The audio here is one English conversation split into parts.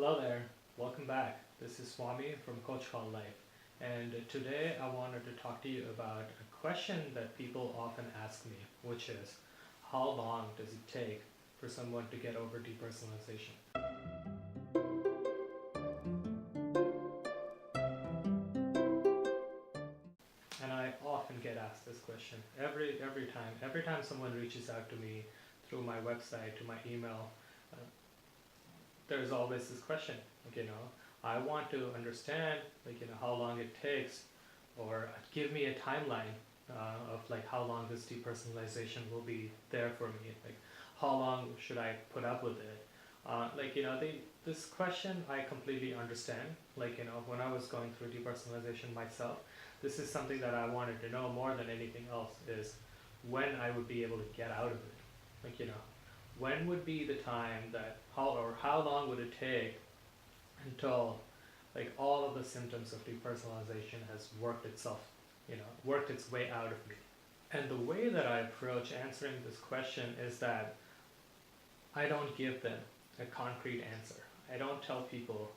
Hello there, welcome back. This is Swami from Coach Called Life, and today I wanted to talk to you about a question that people often ask me, which is how long does it take for someone to get over depersonalization? And I often get asked this question every time someone reaches out to me through my website, to my email. Uh, there's always this question, I want to understand, how long it takes, or give me a timeline of how long this depersonalization will be there for me. How long should I put up with it? This question I completely understand. When I was going through depersonalization myself, this is something that I wanted to know more than anything else is when I would be able to get out of it. When would be the time that how long would it take until all of the symptoms of depersonalization has worked its way out of me. And the way that I approach answering this question is that I don't give them a concrete answer. I don't tell people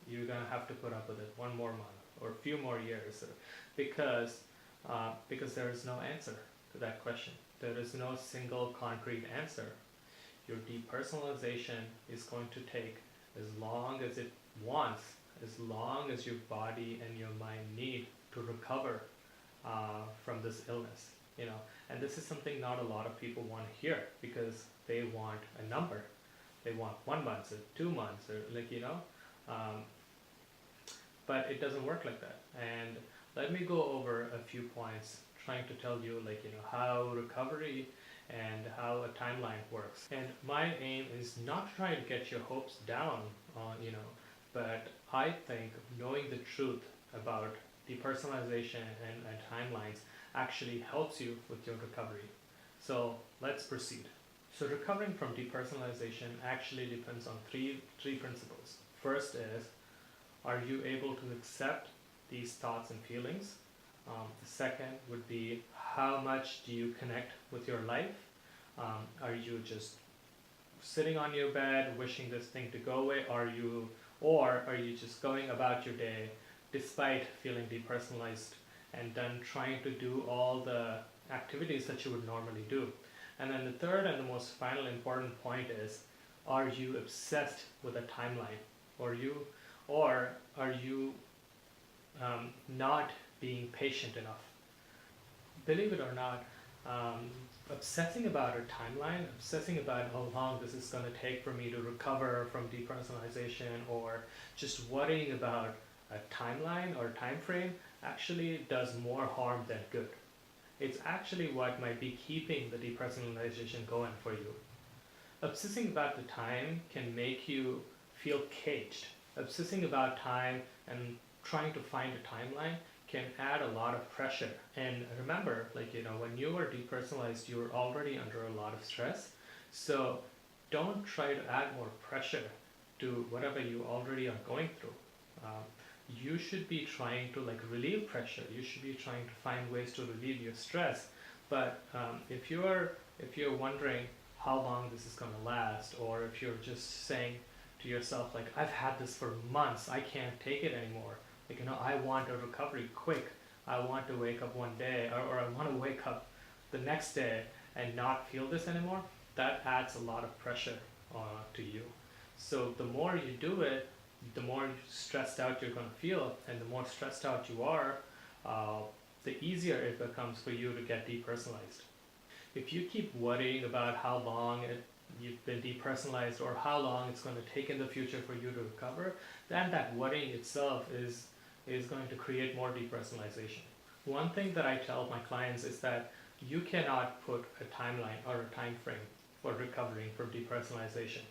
you're gonna have to put up with it one more month or a few more years, because there is no answer to that question. There is no single concrete answer. Your depersonalization is going to take as long as it wants, as long as your body and your mind need to recover from this illness. And this is something not a lot of people want to hear, because they want a number. They want 1 month or 2 months, or but it doesn't work like that. And let me go over a few points trying to tell you how recovery and how a timeline works. And my aim is not to try to get your hopes down, but I think knowing the truth about depersonalization and timelines actually helps you with your recovery. So let's proceed. So recovering from depersonalization actually depends on three principles. First is, are you able to accept these thoughts and feelings? The second would be, how much do you connect with your life? Are you just sitting on your bed wishing this thing to go away? Or are you just going about your day despite feeling depersonalized and then trying to do all the activities that you would normally do? And then the third and the most final important point is, are you obsessed with a timeline? Or are you not being patient enough? Believe it or not, obsessing about a timeline, obsessing about how long this is going to take for me to recover from depersonalization, or just worrying about a timeline or time frame actually does more harm than good. It's actually what might be keeping the depersonalization going for you. Obsessing about the time can make you feel caged. Obsessing about time and trying to find a timeline can add a lot of pressure. And remember, when you are depersonalized, you're already under a lot of stress. So don't try to add more pressure to whatever you already are going through. You should be trying to relieve pressure. You should be trying to find ways to relieve your stress. But if you're wondering how long this is going to last, or if you're just saying to yourself, I've had this for months, I can't take it anymore. I want a recovery quick. I want to wake up one day, or I want to wake up the next day and not feel this anymore. That adds a lot of pressure to you. So the more you do it, the more stressed out you're going to feel, and the more stressed out you are, the easier it becomes for you to get depersonalized. If you keep worrying about how long you've been depersonalized, or how long it's going to take in the future for you to recover, then that worrying itself is going to create more depersonalization. One thing that I tell my clients is that you cannot put a timeline or a time frame for recovering from depersonalization.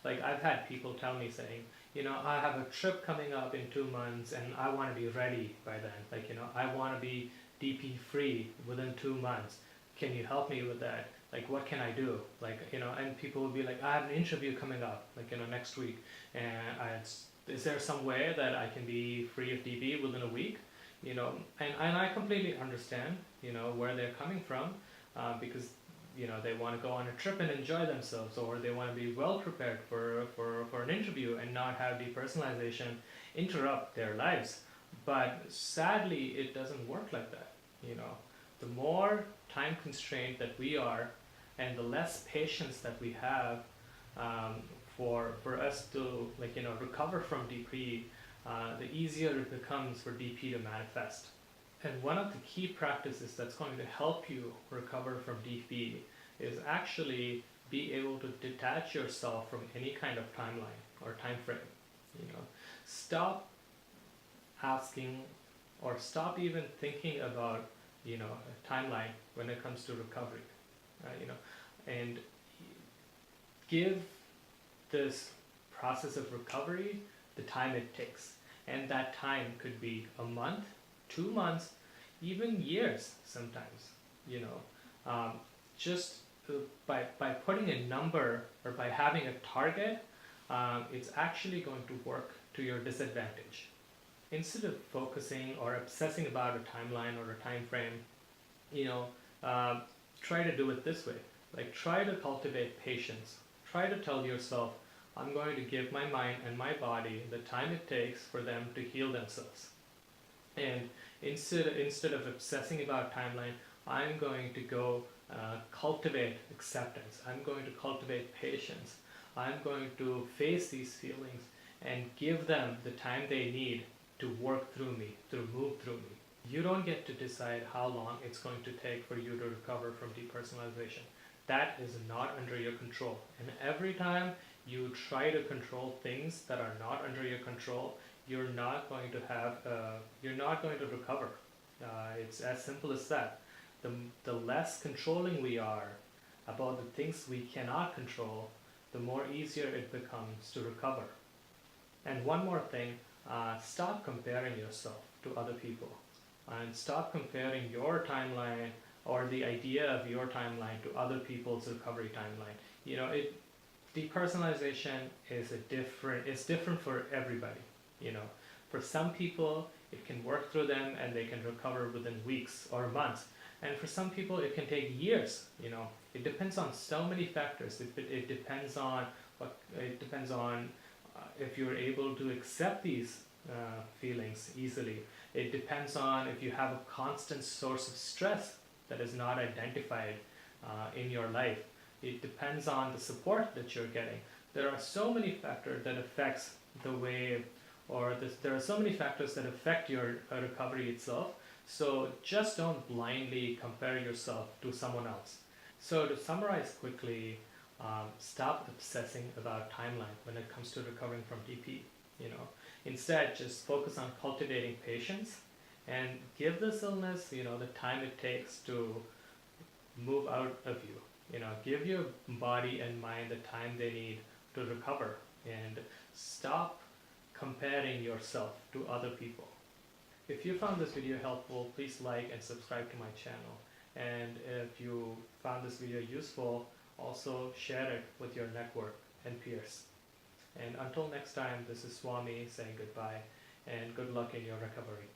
I've had people tell me saying, I have a trip coming up in 2 months and I want to be ready by then. I want to be DP free within 2 months. Can you help me with that? What can I do? And people will be like, I have an interview coming up, next week. And is there some way that I can be free of DP within a week? And I completely understand, where they're coming from, because they want to go on a trip and enjoy themselves, or they want to be well prepared for an interview and not have depersonalization interrupt their lives. But sadly, it doesn't work like that. You know, the more time constrained that we are, and the less patience that we have, um, for us to recover from DP, the easier it becomes for DP to manifest. And one of the key practices that's going to help you recover from DP is actually be able to detach yourself from any kind of timeline or time frame. Stop asking, or stop even thinking about a timeline when it comes to recovery. And give this process of recovery the time it takes, and that time could be a month, 2 months, even years sometimes. Just by putting a number or by having a target, it's actually going to work to your disadvantage. Instead of focusing or obsessing about a timeline or a time frame, try to do it this way. Like, try to cultivate patience. Try to tell yourself, I'm going to give my mind and my body the time it takes for them to heal themselves. And instead of obsessing about timeline, I'm going to go cultivate acceptance. I'm going to cultivate patience. I'm going to face these feelings and give them the time they need to work through me, to move through me. You don't get to decide how long it's going to take for you to recover from depersonalization. That is not under your control. And every time you try to control things that are not under your control, you're not going to recover. It's as simple as that. The less controlling we are about the things we cannot control, the more easier it becomes to recover. And one more thing, stop comparing yourself to other people, and stop comparing your timeline or the idea of your timeline to other people's recovery timeline. Depersonalization is different for everybody. For some people, it can work through them and they can recover within weeks or months. And for some people, it can take years. It depends on so many factors. It depends on if you're able to accept these feelings easily. It depends on if you have a constant source of stress that is not identified in your life. It depends on the support that you're getting. There are so many factors that affects the way, there are so many factors that affect your recovery itself. So just don't blindly compare yourself to someone else. So to summarize quickly, stop obsessing about timeline when it comes to recovering from DP. Instead, just focus on cultivating patience and give this illness, the time it takes to move out of you. Give your body and mind the time they need to recover, and stop comparing yourself to other people. If you found this video helpful, please like and subscribe to my channel. And if you found this video useful, also share it with your network and peers. And until next time, this is Swami saying goodbye, and good luck in your recovery.